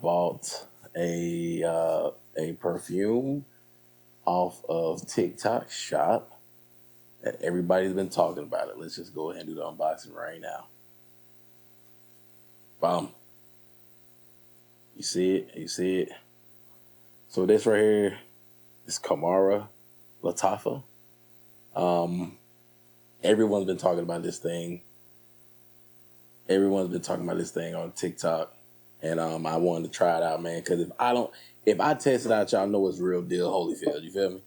bought a perfume off of TikTok shop that everybody's been talking about it. Let's just go ahead and do the unboxing right now. Boom. You see it? You see it? So this right here is Lattafa. Everyone's been talking about this thing. Everyone's been talking about this thing on TikTok. And I wanted to try it out, man, because if I test it out, y'all know it's real deal Holyfield. You feel me?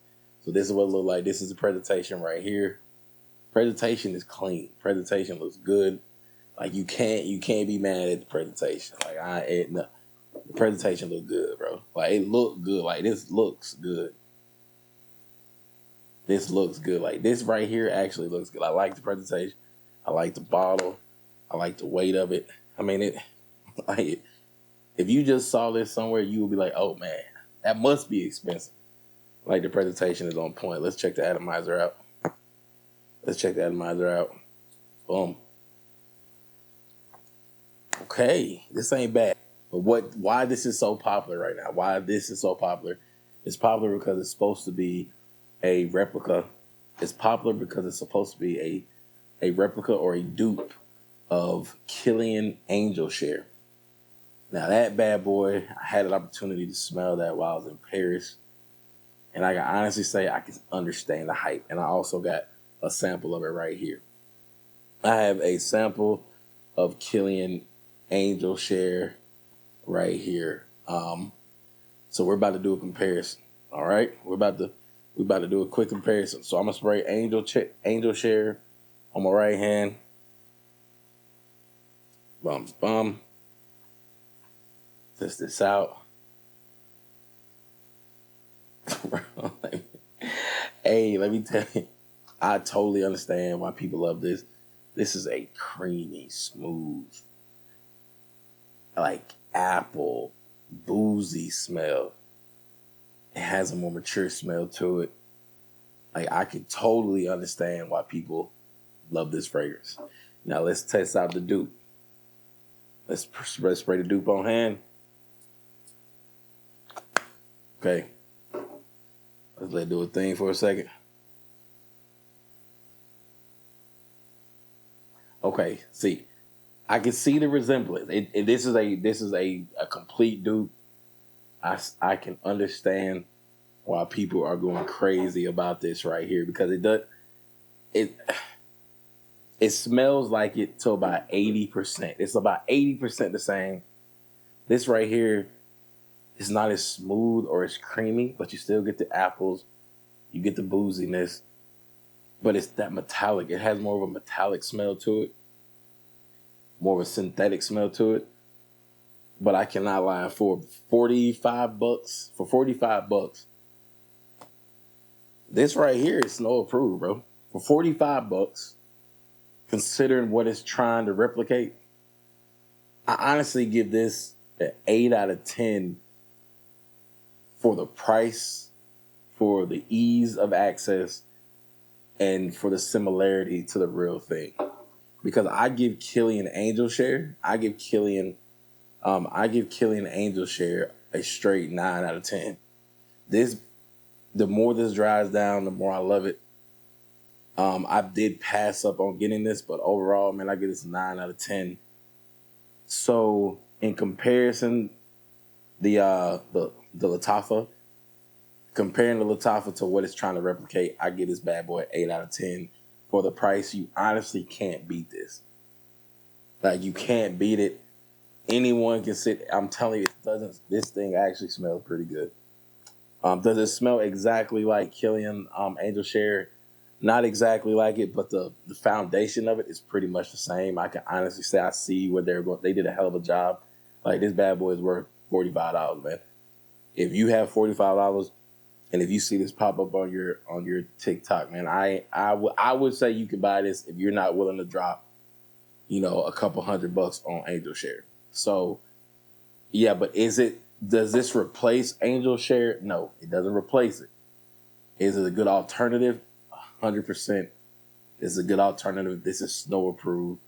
So this is what it looks like. This is the presentation right here. Presentation is clean. Presentation looks good. Like you can't be mad at the presentation. Like the presentation look good, bro. Like it looked good. Like this looks good. This looks good. Like this right here actually looks good. I like the presentation. I like the bottle. I like the weight of it. I mean it. Like if you just saw this somewhere, you would be like, "Oh man, that must be expensive." Like the presentation is on point. Let's check the atomizer out. Let's check the atomizer out. Boom. Okay, this ain't bad. But why this is so popular right now? Why this is so popular? It's popular because it's supposed to be a replica. It's popular because it's supposed to be a replica or a dupe of KILLIAN Angel Share. Now that bad boy, I had an opportunity to smell that while I was in Paris. And I can honestly say I can understand the hype. And I also got a sample of it right here. I have a sample of KILLIAN Angel Share right here. So we're about to do a comparison. All right, we're about to do a quick comparison. So I'm gonna spray Angel Share on my right hand. Bum bum. Test this out. Hey, let me tell you, I totally understand why people love this. This is a creamy, smooth, like apple, boozy smell. It has a more mature smell to it. Like I can totally understand why people love this fragrance. Now let's test out the dupe. Let's spray the dupe on hand. Okay. Let's let it do a thing for a second. Okay, see, I can see the resemblance. This is a complete dupe. I can understand why people are going crazy about this right here because it smells like it to about 80%. It's about 80% the same. This right here is not as smooth or as creamy, but you still get the apples, you get the booziness, but it's that metallic. It has more of a metallic smell to it, more of a synthetic smell to it. But I cannot lie, for $45, this right here is snow approved, bro. For $45, considering what it's trying to replicate, I honestly give this an 8 out of 10 for the price, for the ease of access, and for the similarity to the real thing. Because I give KILLIAN Angel Share, I give KILLIAN Angel Share a straight 9 out of 10. The more this dries down, the more I love it. I did pass up on getting this, but overall, man, I give this a 9 out of 10. So in comparison, the Lattafa, comparing the Lattafa to what it's trying to replicate, I give this bad boy 8 out of 10. For the price, you honestly can't beat this. Like you can't beat it. Anyone can sit. I'm telling you, this thing actually smells pretty good. Does it smell exactly like KILLIAN Angel Share? Not exactly like it, but the foundation of it is pretty much the same. I can honestly say I see where they're going. They did a hell of a job. Like this bad boy is worth $45, man. If you have $45, and if you see this pop up on your TikTok, man, I would say you can buy this if you're not willing to drop, a couple $100 on Angel Share. So, yeah, but does this replace Angel Share? No, it doesn't replace it. Is it a good alternative? 100%. It's a good alternative. This is snow approved.